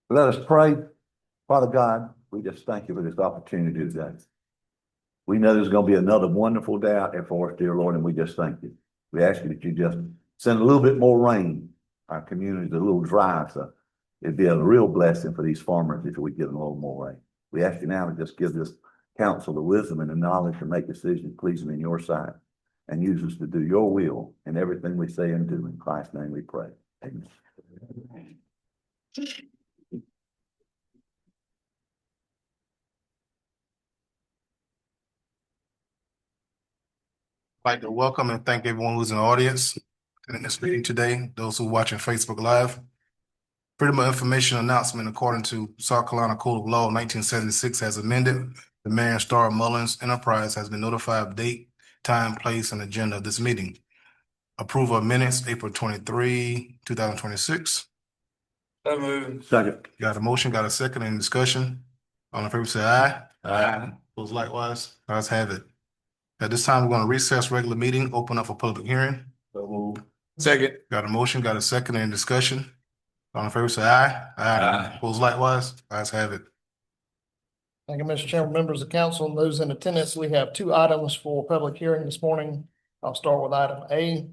Let us pray. Father God, we just thank you for this opportunity today. We know there's going to be another wonderful day out there for us, dear Lord, and we just thank you. We ask you that you just send a little bit more rain. Our community is a little dry, so it'd be a real blessing for these farmers if we get a little more rain. We ask you now to just give this council the wisdom and the knowledge to make decisions pleasing in your sight and use us to do your will in everything we say and do. In Christ's name we pray. Amen. I'd like to welcome and thank everyone who's in the audience in this meeting today, those who are watching Facebook Live. Freedom of Information announcement according to South Carolina Code of Law 1976 as amended. The Marion Star Mullins Enterprise has been notified of date, time, place, and agenda of this meeting. Approval of minutes, April 23, 2026. So moved. Second. Got a motion, got a second, any discussion? All in favor say aye. Aye. Those likewise, ayes have it. At this time, we're going to recess regular meeting, open up for public hearing. So moved. Second. Got a motion, got a second, any discussion? All in favor say aye. Aye. Those likewise, ayes have it. Thank you, Mr. Chairman, members of council, and those in attendance. We have two items for public hearing this morning. I'll start with item A,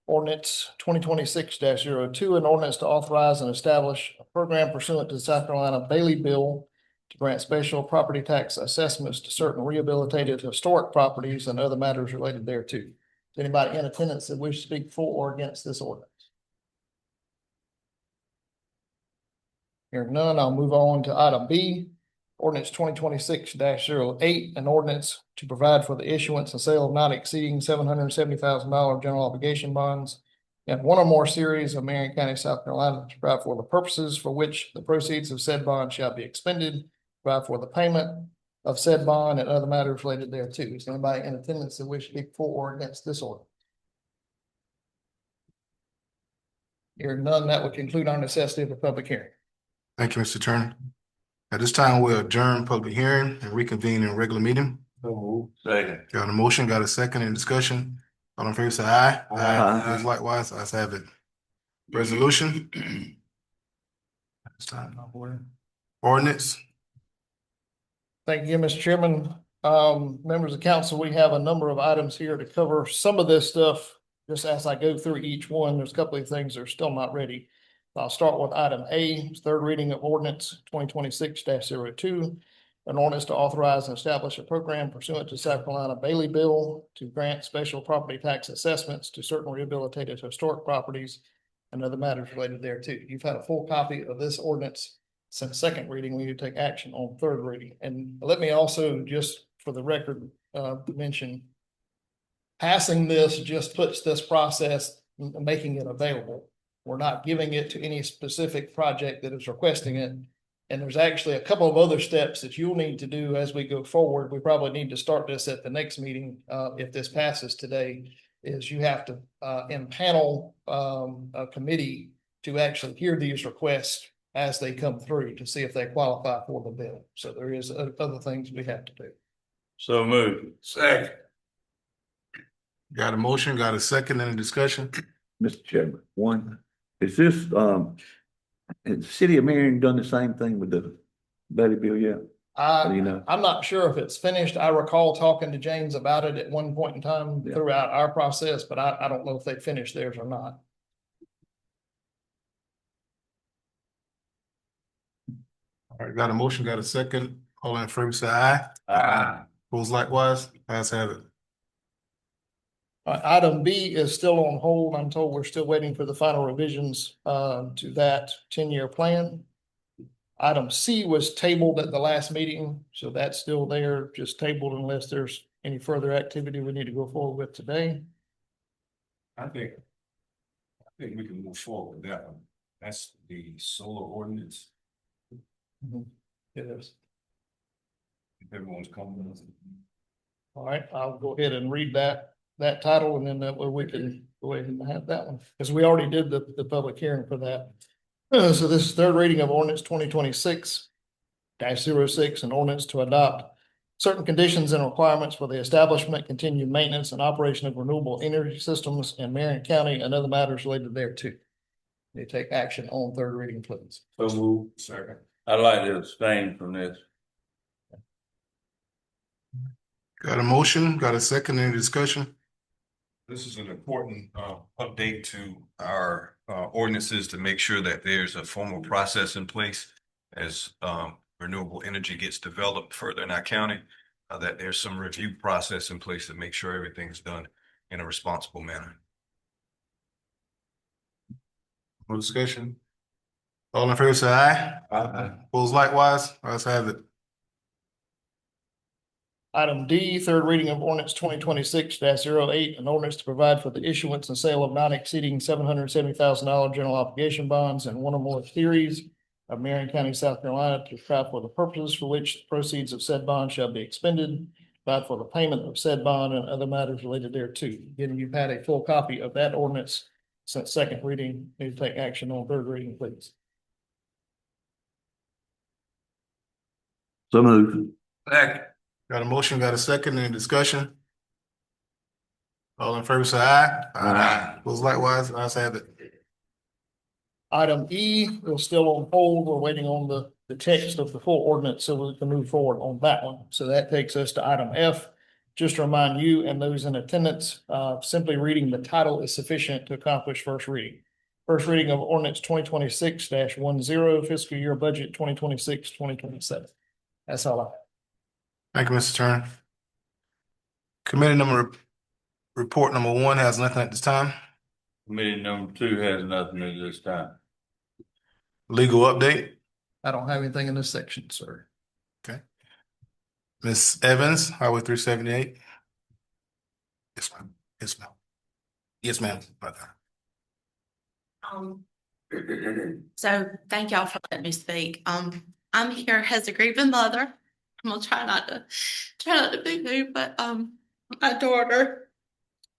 ordinance 2026-02, an ordinance to authorize and establish a program pursuant to the South Carolina Bailey Bill to grant special property tax assessments to certain rehabilitated historic properties and other matters related thereto. Is anybody in attendance that wish to speak for or against this ordinance? Hearing none, I'll move on to item B. Ordinance 2026-08, an ordinance to provide for the issuance and sale of not exceeding $770,000 general obligation bonds and one or more series of Marion County, South Carolina, to provide for the purposes for which the proceeds of said bond shall be expended, provide for the payment of said bond and other matters related thereto. Is anybody in attendance that wish to speak for or against this order? Hearing none, that would conclude our necessity of a public hearing. Thank you, Mr. Attorney. At this time, we'll adjourn public hearing and reconvene in regular meeting. So moved. Second. Got a motion, got a second, in discussion? All in favor say aye. Aye. Those likewise, ayes have it. Resolution. Ordinance. Thank you, Mr. Chairman. Members of council, we have a number of items here to cover. Some of this stuff, just as I go through each one, there's a couple of things that are still not ready. I'll start with item A, third reading of ordinance 2026-02, an ordinance to authorize and establish a program pursuant to South Carolina Bailey Bill to grant special property tax assessments to certain rehabilitated historic properties and other matters related thereto. You've had a full copy of this ordinance since second reading. We need to take action on third reading. And let me also, just for the record, mention passing this just puts this process, making it available. We're not giving it to any specific project that is requesting it. And there's actually a couple of other steps that you'll need to do as we go forward. We probably need to start this at the next meeting. If this passes today, is you have to impanel a committee to actually hear these requests as they come through to see if they qualify for the bill. So there is other things we have to do. So moved. Second. Got a motion, got a second, in discussion? Mr. Chairman, one, is this, has the city of Marion done the same thing with the Bailey Bill yet? You know? I'm not sure if it's finished. I recall talking to James about it at one point in time throughout our process, but I don't know if they finished theirs or not. All right, got a motion, got a second. All in favor say aye. Aye. Those likewise, ayes have it. Item B is still on hold. I'm told we're still waiting for the final revisions to that 10-year plan. Item C was tabled at the last meeting, so that's still there, just tabled unless there's any further activity we need to go forward with today. I think we can move forward with that one. That's the solar ordinance. It is. If everyone's comfortable. All right, I'll go ahead and read that title, and then that way we can go ahead and have that one, because we already did the public hearing for that. So this is third reading of ordinance 2026-06, an ordinance to adopt certain conditions and requirements for the establishment, continued maintenance, and operation of renewable energy systems in Marion County and other matters related thereto. They take action on third reading, please. So move. Second. I'd like to abstain from this. Got a motion, got a second, any discussion? This is an important update to our ordinances to make sure that there's a formal process in place as renewable energy gets developed further in our county, that there's some review process in place to make sure everything's done in a responsible manner. No discussion? All in favor, say aye. Aye. Opposed likewise, ayes have it. Item D, third reading of ordinance 2026-08, an ordinance to provide for the issuance and sale of not exceeding $770,000 general obligation bonds and one or more series of Marion County, South Carolina, to provide for the purposes for which the proceeds of said bond shall be expended, provide for the payment of said bond and other matters related thereto. Again, you've had a full copy of that ordinance since second reading. Need to take action on third reading, please. So moved. Second. Got a motion, got a second, any discussion? All in favor, say aye. Aye. Opposed likewise, ayes have it. Item E is still on hold. We're waiting on the text of the full ordinance so we can move forward on that one. So that takes us to item F. Just to remind you and those in attendance, simply reading the title is sufficient to accomplish first reading. First reading of ordinance 2026-10, fiscal year budget 2026-2027. That's all I have. Thank you, Mr. Turner. Report number 1 has nothing at this time. Committee number 2 has nothing at this time. Legal update, I don't have anything in this section, sir. Ms. Evans, Highway 378. Yes, ma'am. Yes, ma'am. Yes, ma'am. So thank y'all for letting me speak. I'm here as a grieving mother. I'm gonna try not to be rude, but my daughter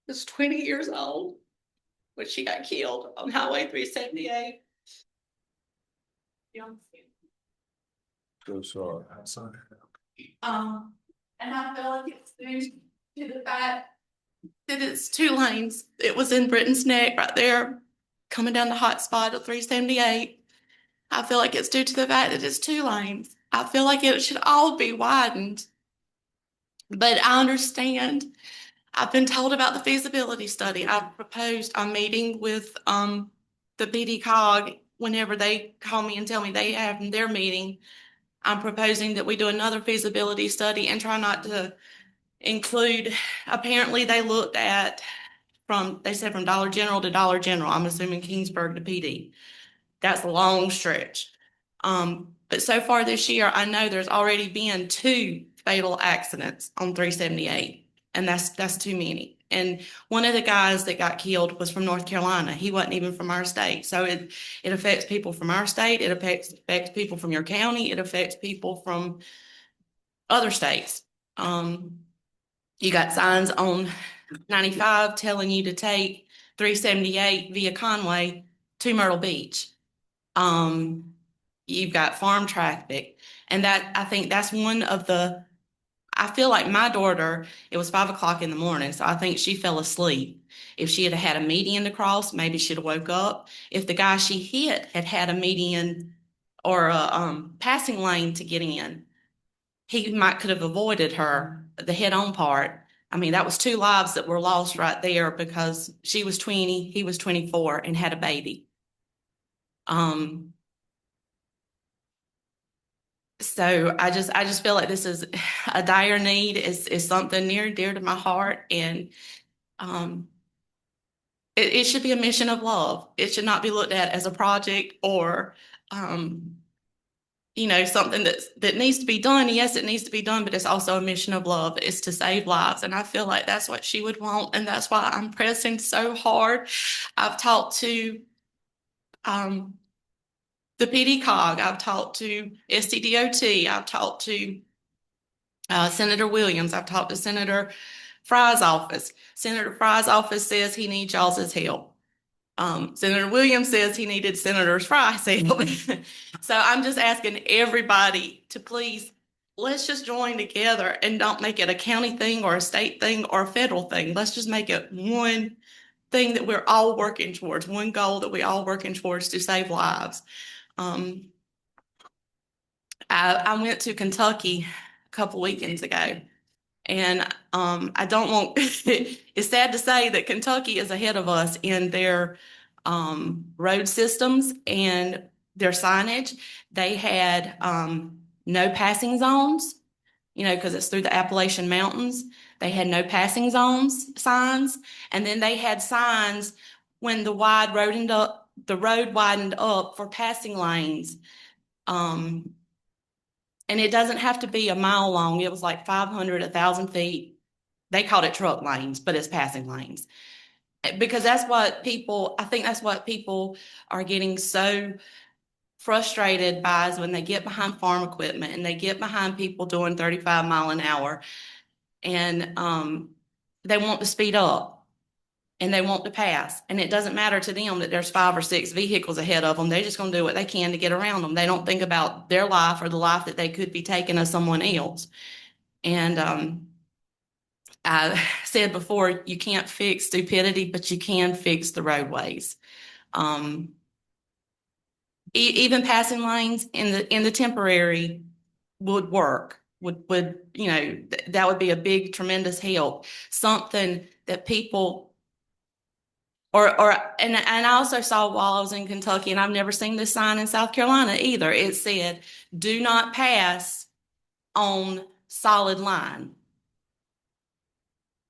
is 20 years old when she got killed on Highway 378. So sorry. I'm sorry. And I feel like it's due to the fact that it's 2 lanes. It was in Britton's Neck right there, coming down the hot spot of 378. I feel like it's due to the fact that it's 2 lanes. I feel like it should all be widened. But I understand. I've been told about the feasibility study. I've proposed a meeting with the PD COG whenever they call me and tell me they have their meeting. I'm proposing that we do another feasibility study and try not to include, apparently they looked at they said from Dollar General to Dollar General. I'm assuming Kingsburg to PD. That's a long stretch. But so far this year, I know there's already been 2 fatal accidents on 378, and that's too many. And one of the guys that got killed was from North Carolina. He wasn't even from our state. So it affects people from our state. It affects people from your county. It affects people from other states. You got signs on 95 telling you to take 378 via Conway to Myrtle Beach. You've got farm traffic, and I think that's one of I feel like my daughter, it was 5 o'clock in the morning, so I think she fell asleep. If she had had a median to cross, maybe she'd have woke up. If the guy she hit had a median or a passing lane to get in, he could have avoided her, the head-on part. I mean, that was 2 lives that were lost right there because she was 20, he was 24 and had a baby. So I just feel like this is a dire need, is something near and dear to my heart. And it should be a mission of love. It should not be looked at as a project or, something that needs to be done. Yes, it needs to be done, but it's also a mission of love. It's to save lives. And I feel like that's what she would want. And that's why I'm pressing so hard. I've talked to the PD COG, I've talked to STDOT, I've talked to Senator Williams, I've talked to Senator Fry's office. Senator Fry's office says he needs y'all's help. Senator Williams says he needed Senator Fry's help. So I'm just asking everybody to please, let's just join together and don't make it a county thing or a state thing or a federal thing. Let's just make it one thing that we're all working towards, one goal that we all working towards to save lives. I went to Kentucky a couple weekends ago, and I don't want, it's sad to say that Kentucky is ahead of us in their road systems and their signage. They had no passing zones, you know, because it's through the Appalachian Mountains. They had no passing zones signs, and then they had signs when the road widened up for passing lanes. And it doesn't have to be a mile long. It was like 500, 1,000 feet. They called it truck lanes, but it's passing lanes. Because that's what I think that's what people are getting so frustrated by, is when they get behind farm equipment and they get behind people doing 35 mile an hour, and they want to speed up and they want to pass. And it doesn't matter to them that there's 5 or 6 vehicles ahead of them. They're just going to do what they can to get around them. They don't think about their life or the life that they could be taking of someone else. And I said before, you can't fix stupidity, but you can fix the roadways. Even passing lanes in the temporary would work. Would you know, that would be a big, tremendous help. Something that people and I also saw while I was in Kentucky, and I've never seen this sign in South Carolina either. It said, "Do not pass on solid line."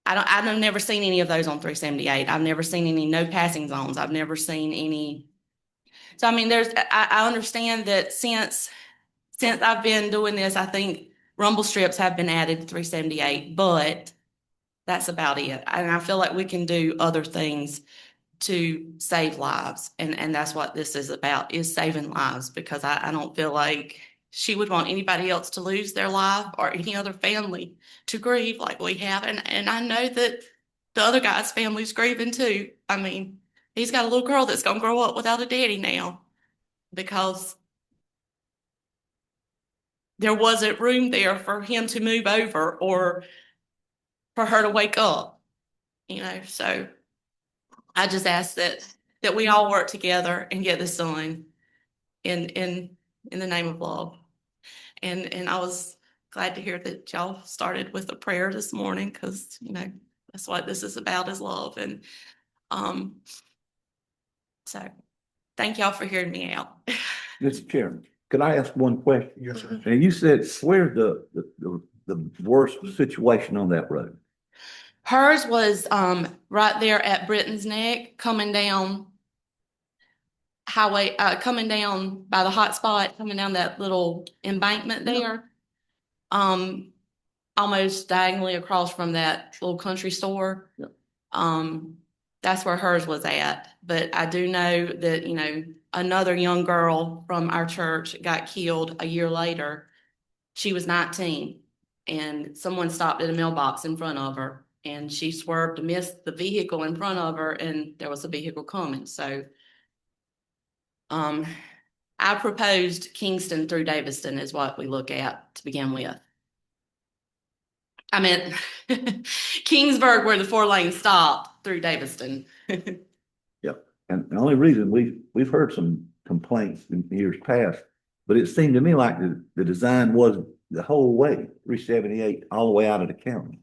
I've never seen any of those on 378. I've never seen any no passing zones. I've never seen any. So I mean, I understand that since I've been doing this, I think rumble strips have been added to 378, but that's about it. And I feel like we can do other things to save lives. And that's what this is about, is saving lives, because I don't feel like she would want anybody else to lose their life or any other family to grieve like we have. And I know that the other guy's family's grieving too. I mean, he's got a little girl that's going to grow up without a daddy now because there wasn't room there for him to move over or for her to wake up, you know. So I just ask that we all work together and get this done in the name of love. And I was glad to hear that y'all started with a prayer this morning, because you know that's what this is about, is love. And so thank y'all for hearing me out. Mr. Chairman, could I ask one question? Yes, sir. And you said, where's the worst situation on that road? Hers was right there at Britton's Neck, coming down highway, coming down by the hot spot, coming down that little embankment there. Almost diagonally across from that little country store. Yep. That's where hers was at. But I do know that, you know, another young girl from our church got killed a year later. She was 19, and someone stopped at a mailbox in front of her, and she swerved to miss the vehicle in front of her, and there was a vehicle coming. So I proposed Kingston through Daviston is what we look at to begin with. I meant Kingsburg, where the 4 lanes stopped, through Daviston. Yep. And the only reason we've heard some complaints in years past, but it seemed to me like the design was the whole way, 378, all the way out of the county.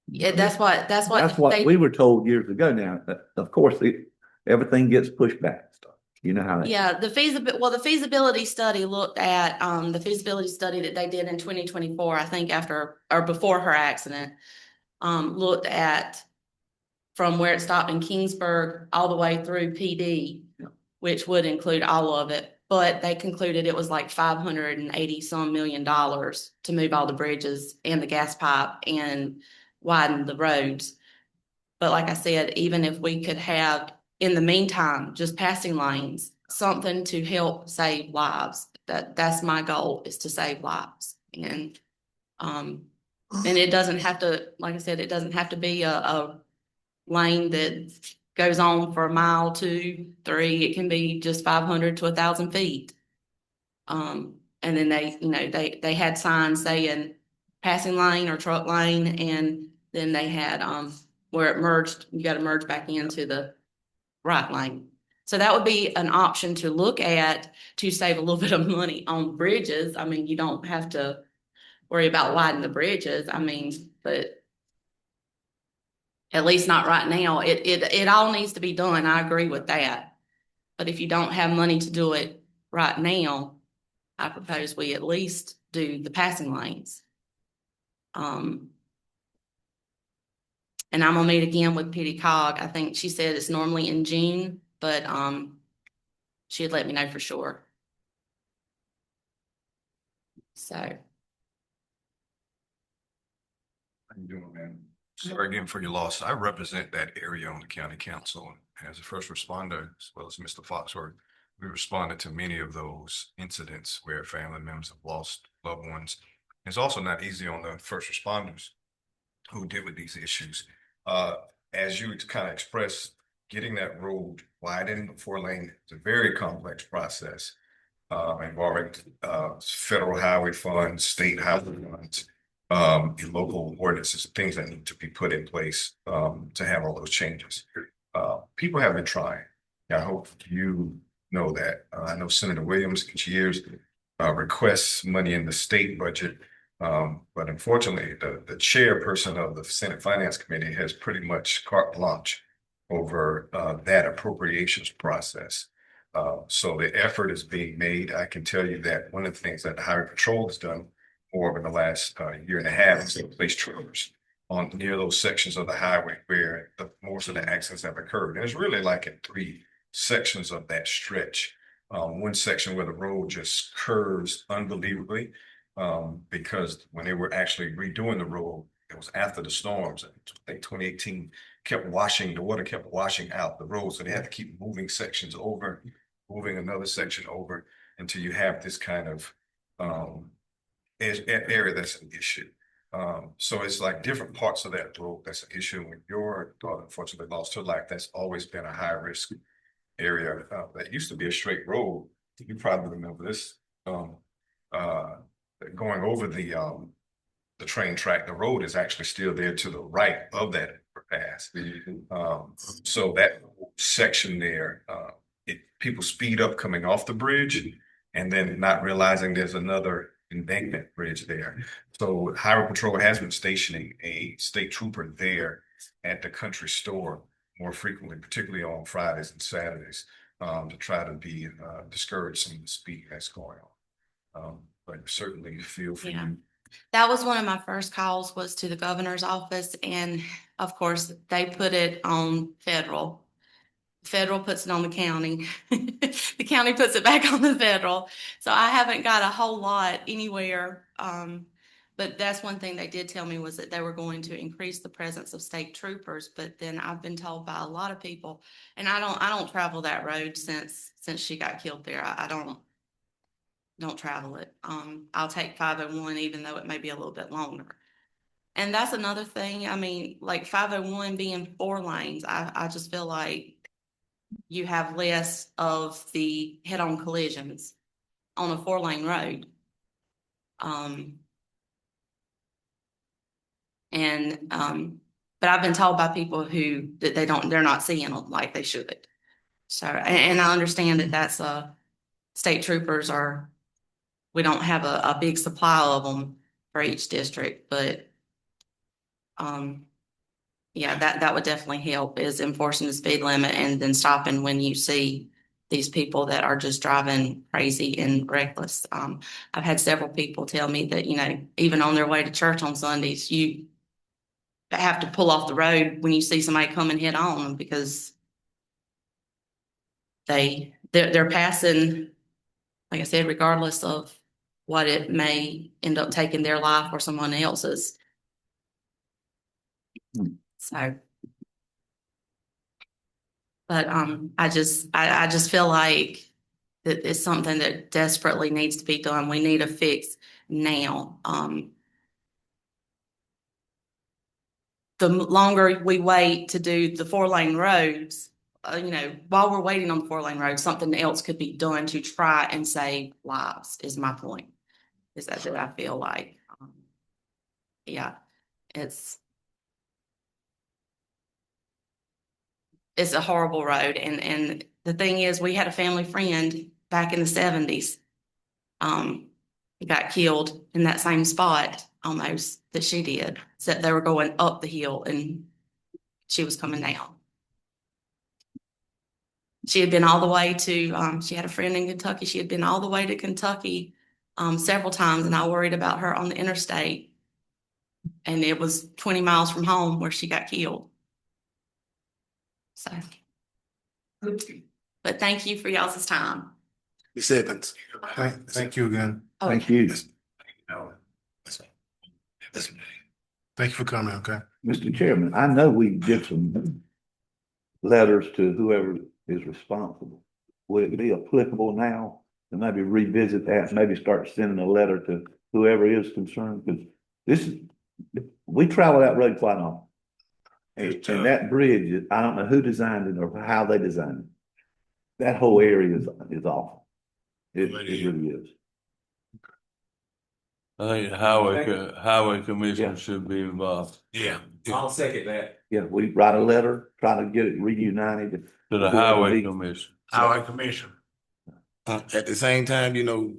Yeah, that's what We were told years ago. Now, of course, everything gets pushed back. You know how that. Yeah, the feasibility study looked at the feasibility study that they did in 2024, I think after or before her accident, looked at from where it stopped in Kingsburg all the way through PD, which would include all of it. But they concluded it was like $580 some million to move all the bridges and the gas pipe and widen the roads. But like I said, even if we could have, in the meantime, just passing lanes, something to help save lives. That's my goal, is to save lives. And it doesn't have to, like I said, it doesn't have to be a lane that goes on for a mile, 2, 3. It can be just 500 to 1,000 feet. And then they had signs saying passing lane or truck lane, and then they had where it merged, you gotta merge back into the right lane. So that would be an option to look at to save a little bit of money on bridges. I mean, you don't have to worry about widening the bridges. I mean, but at least not right now. It all needs to be done. I agree with that. But if you don't have money to do it right now, I propose we at least do the passing lanes. And I'm gonna meet again with Petey Cog. I think she said it's normally in June, but she'd let me know for sure. So How you doing, man? Sorry again for your loss. I represent that area on the county council. As a first responder, as well as Mr. Foxworth, we responded to many of those incidents where family members have lost loved ones. It's also not easy on the first responders who deal with these issues. As you kind of expressed, getting that road widened, 4-lane, is a very complex process involving federal highway funds, state highway funds, local ordinances, things that need to be put in place to have all those changes. People have been trying. I hope you know that. I know Senator Williams each year requests money in the state budget. But unfortunately, the chairperson of the Senate Finance Committee has pretty much carte blanche over that appropriations process. So the effort is being made. I can tell you that one of the things that the Highway Patrol has done over the last year and a half is to place trailers on near those sections of the highway where most of the accidents have occurred. And it's really like in 3 sections of that stretch. One section where the road just curves unbelievably. Because when they were actually redoing the road, it was after the storms. I think 2018 the water kept washing out the road. So they had to keep moving sections over, moving another section over until you have this kind of area that's an issue. So it's like different parts of that road that's an issue. When your daughter unfortunately lost her life, that's always been a high risk area. That used to be a straight road. You probably remember this. Going over the train track, the road is actually still there to the right of that pass. So that section there, people speed up coming off the bridge and then not realizing there's another embankment bridge there. So Highway Patrol has been stationing a state trooper there at the country store more frequently, particularly on Fridays and Saturdays, to try to discourage some of the speed that's going on. But certainly feel for you. that was one of my first calls, was to the governor's office, and of course they put it on federal. Federal puts it on the county. The county puts it back on the federal. So I haven't got a whole lot anywhere. But that's one thing they did tell me, was that they were going to increase the presence of state troopers. But then I've been told by a lot of people, and I don't travel that road since she got killed there. I don't travel it. I'll take 501, even though it may be a little bit longer. And that's another thing. I mean, like 501 being 4 lanes, I just feel like you have less of the head-on collisions on a 4-lane road. But I've been told by people that they're not seeing them like they should. So, and I understand that that's state troopers we don't have a big supply of them for each district, but yeah, that would definitely help, is enforcing the speed limit and then stopping when you see these people that are just driving crazy and reckless. I've had several people tell me that, even on their way to church on Sundays, you have to pull off the road when you see somebody coming head on, because they're passing, like I said, regardless of what it may end up taking their life or someone else's. So, but I just feel like that it's something that desperately needs to be done. We need a fix now. The longer we wait to do the 4-lane roads, while we're waiting on the 4-lane roads, something else could be done to try and save lives, is my point. Is that I feel like, yeah, it's. it's a horrible road. And the thing is, we had a family friend back in the 70s. He got killed in that same spot almost that she did. Except they were going up the hill and she was coming down. She had been all the way to, she had a friend in Kentucky. She had been all the way to Kentucky several times, and I worried about her on the interstate. And it was 20 miles from home where she got killed. So, but thank you for y'all's time. Ms. Evans. Thank you again. Oh, Thank you. Thank you for coming, okay? Mr. Chairman, I know we did some letters to whoever is responsible. Would it be applicable now to maybe revisit that, maybe start sending a letter to whoever is concerned? Because this is, we travel that road quite often. And that bridge, I don't know who designed it or how they designed it. That whole area is awful. It really is. I think the highway commission should be involved. Yeah. I'll second that. Yeah, we write a letter, try to get it reunited. To the highway commission. Highway Commission. At the same time, you know,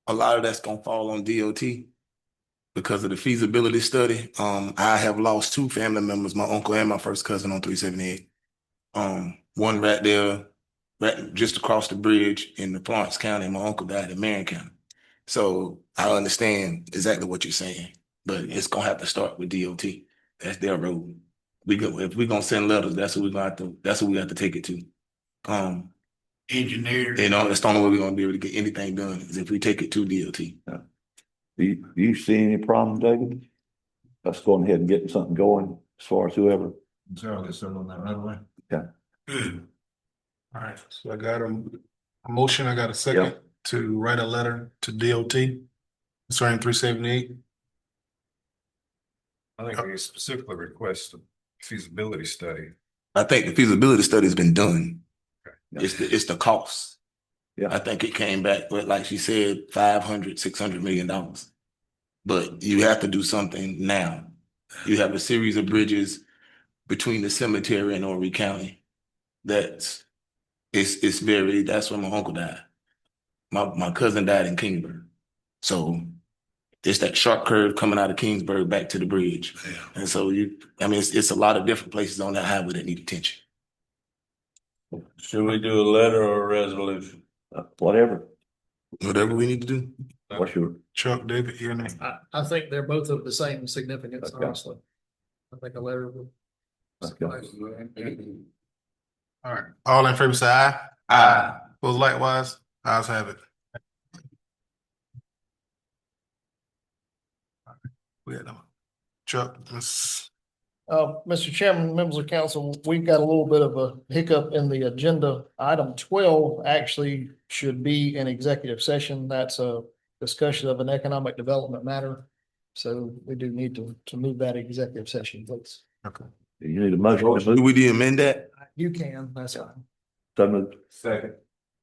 a lot of that's gonna fall on DOT because of the feasibility study. I have lost two family members, my uncle and my first cousin on 378. One right there, right just across the bridge in the Florence County, and my uncle died in Marion County. So I understand exactly what you're saying, but it's gonna have to start with DOT. That's their road. If we're gonna send letters, that's what we have to take it to. Engineer. You know, that's the only way we're gonna be able to get anything done is if we take it to DOT. Do you see any problem, David? Let's go ahead and get something going as far as whoever. So I'll get started on that right away. Good. All right, so I got a motion, I got a second to write a letter to DOT concerning 378. I think we specifically request a feasibility study. I think the feasibility study's been done. Okay. It's the cost. Yeah. I think it came back with, like she said, $500-600 million. But you have to do something now. You have a series of bridges between the cemetery and Horry County. That's where my uncle died. My cousin died in Kingsburg. So it's that sharp curve coming out of Kingsburg back to the bridge. Yeah. And so it's a lot of different places on that highway that need attention. Should we do a letter or a resolution? Whatever. Whatever we need to do. What's your? Chuck, David, your name? I think they're both of the same significance, Okay. honestly. I think a letter would. Okay. All right, all in favor say aye. Aye. Those likewise, ayes have it. We had them. Chuck, Miss. Mr. Chairman, members of council, we've got a little bit of a hiccup in the agenda. Item 12 actually should be an executive session. That's a discussion of an economic development matter. So we do need to move that executive session, please. Okay. You need a motion to Do move. we amend that? You can, that's fine. So moved. Second.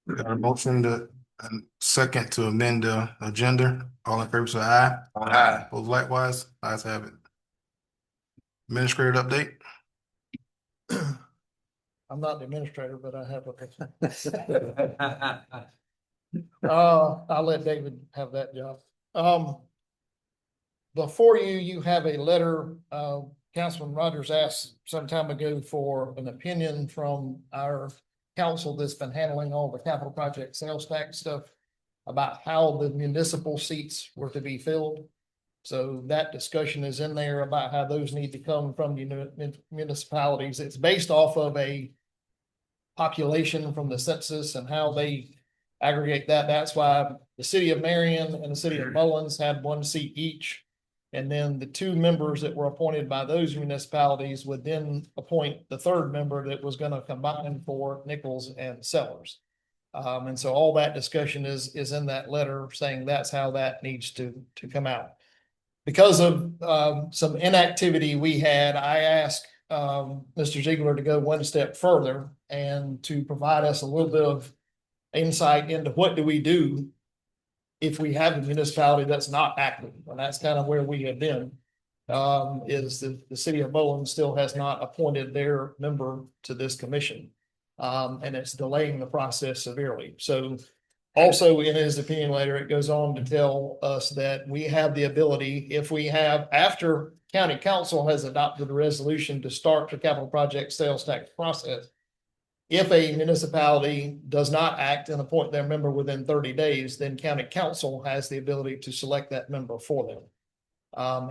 We got a motion and second to amend the agenda. All in favor say aye. Aye. Those likewise, ayes have it. Administrative update. I'm not the administrator, but I have Aye. I'll let David have that job. Before you have a letter, Councilman Rogers asked some time ago for an opinion from our council that's been handling all the capital project sales tax stuff about how the municipal seats were to be filled. So that discussion is in there about how those need to come from municipalities. It's based off of a population from the census and how they aggregate that. That's why the city of Marion and the city of Mullins had one seat each. And then the two members that were appointed by those municipalities would then appoint the third member that was going to combine for Nichols and Sellers. And so all that discussion is in that letter saying that's how that needs to come out. Because of some inactivity we had, I asked Mr. Ziegler to go one step further and to provide us a little bit of insight into what do we do if we have a municipality that's not active, and that's kind of where we have been. is the city of Mullins still has not appointed their member to this commission. And it's delaying the process severely. So also in his opinion letter, it goes on to tell us that we have the ability, if we have, after county council has adopted a resolution to start the capital project sales tax process, if a municipality does not act and appoint their member within 30 days, then county council has the ability to select that member for them.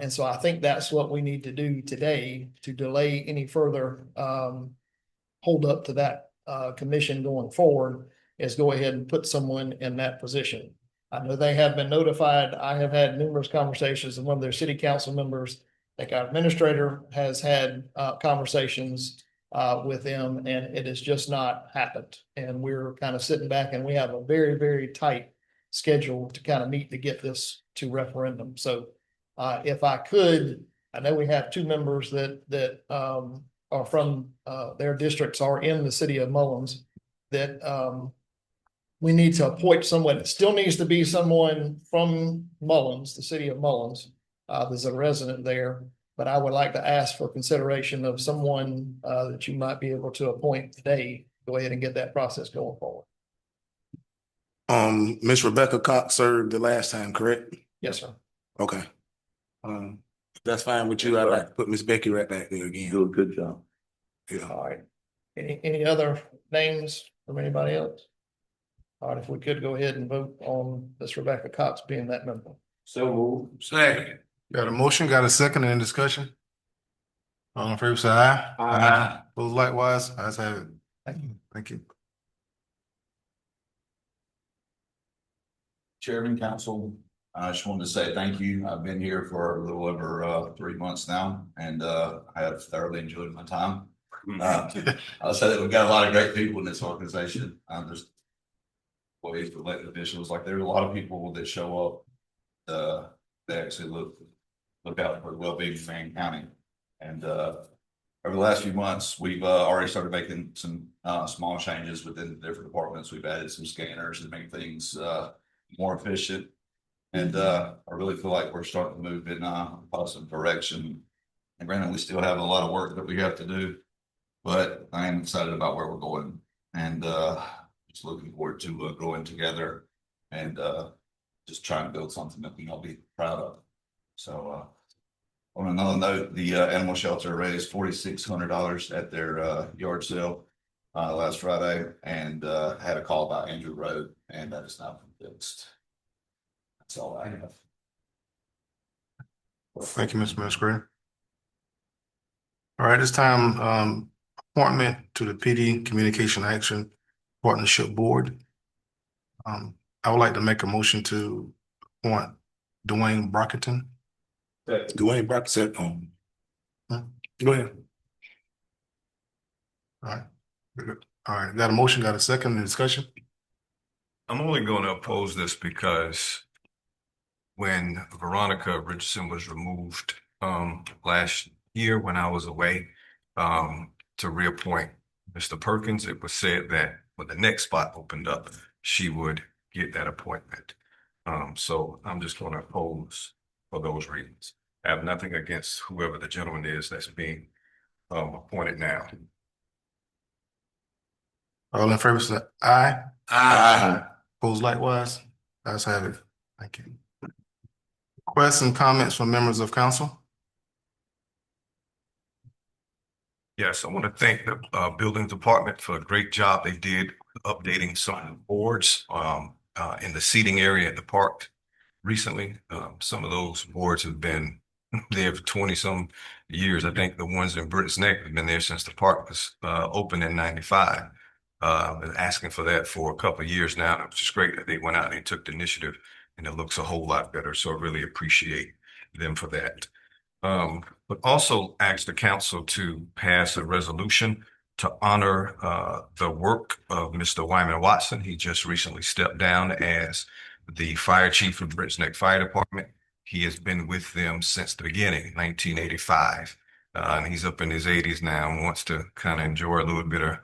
And so I think that's what we need to do today to delay any further hold up to that commission going forward, is go ahead and put someone in that position. I know they have been notified. I have had numerous conversations with one of their city council members. I think our administrator has had conversations with them, and it has just not happened. And we're kind of sitting back, and we have a very, very tight schedule to kind of meet to get this to referendum. So if I could, I know we have two members that are from their districts are in the city of Mullins, that we need to appoint someone. It still needs to be someone from Mullins, the city of Mullins. There's a resident there, but I would like to ask for consideration of someone that you might be able to appoint today. Go ahead and get that process going forward. Miss Rebecca Cox served the last time, correct? Yes, sir. Okay. If that's fine with you, I'd like to put Miss Becky right back there You again. do a good job. Yeah. All right. Any other names from anybody else? All right, if we could go ahead and vote on this Rebecca Cox being that member. So moved. Second. Got a motion, got a second, and discussion? All in favor, say aye. Aye. Those likewise, ayes have it. Thank you. Thank you. Chairman, Council, I just wanted to say thank you. I've been here for a little over 3 months now, and I have thoroughly enjoyed my time. I'll say that we've got a lot of great people in this organization. There's employees, elected officials, like there's a lot of people that show up. They actually look out for the well-being of Marion County. And over the last few months, we've already started making some small changes within the different departments. We've added some scanners to make things more efficient. And I really feel like we're starting to move in a positive direction. And granted, we still have a lot of work that we have to do, but I am excited about where we're going, and just looking forward to growing together and just trying to build something that we can all be proud of. So on another note, the animal shelter raised $4,600 at their yard sale last Friday, and had a call about Andrew Road, and that is now fixed. That's all I have. Thank you, Mr. Administrator. All right, this time, appointment to the PD Communication Action Partnership Board. I would like to make a motion to appoint Dwayne Brockington. Dwayne Brock said, go ahead. All right. All right, got a motion, got a second, in discussion? I'm only going to oppose this because when Veronica Richardson was removed last year when I was away to reappoint Mr. Perkins, it was said that when the next spot opened up, she would get that appointment. So I'm just going to oppose for those reasons. I have nothing against whoever the gentleman is that's being appointed now. All in favor, say aye. Aye. Opposed likewise, ayes have it. Thank you. Questions and comments from members of council? Yes, I want to thank the building department for a great job they did updating some of the boards in the seating area at the park recently. Some of those boards have been there for 20-some years. I think the ones in Britain's Neck have been there since the park was opened in '95. Been asking for that for a couple of years now. It was just great that they went out and took the initiative, and it looks a whole lot better. So I really appreciate them for that. But also ask the council to pass a resolution to honor the work of Mr. Wyman Watson. He just recently stepped down as the fire chief of the Britain's Neck Fire Department. He has been with them since the beginning, 1985. And he's up in his 80s now and wants to kind of enjoy a little bit of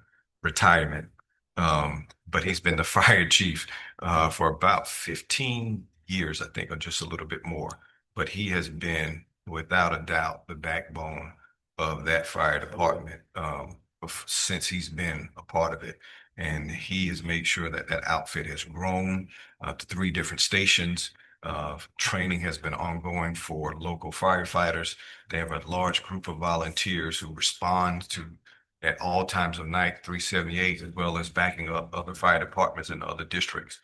retirement. But he's been the fire chief for about 15 years, I think, or just a little bit more. But he has been without a doubt, the backbone of that fire department, since he's been a part of it. And he has made sure that that outfit has grown to 3 different stations. Training has been ongoing for local firefighters. They have a large group of volunteers who respond to at all times of night, 378, as well as backing up other fire departments in other districts.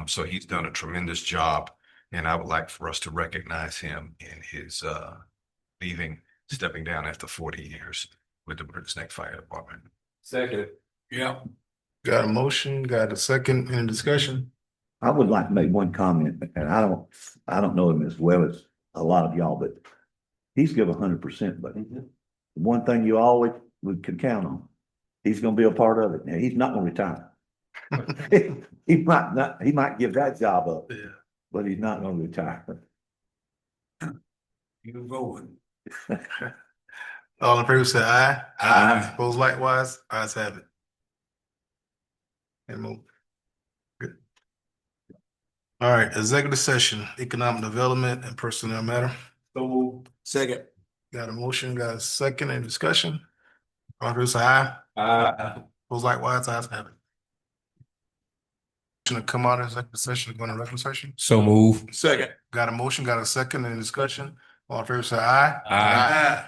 So he's done a tremendous job, and I would like for us to recognize him in his stepping down after 40 years with the British Neck Fire Department. Second. Yeah. Got a motion, got a second, any discussion? I would like to make one comment, and I don't know him as well as a lot of y'all, but he's give 100%, but one thing you always could count on, he's gonna be a part of it. Now, he's not gonna retire. He might give that job up, Yeah. but he's not gonna retire. You voting. All in favor say aye. Aye. Opposed likewise, ayes have it. And move. Good. All right, executive session, economic development and personnel matter. So. Second. Got a motion, got a second, any discussion? All in favor say aye. Opposed likewise, ayes have it. To come out of executive session, go into regular session. So move. Second. Got a motion, got a second, any discussion? All in favor say aye. Aye.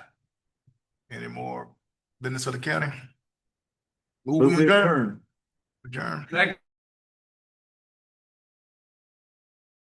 Any more business of the county? Move Move adjourn. adjourned. Adjourn. Second.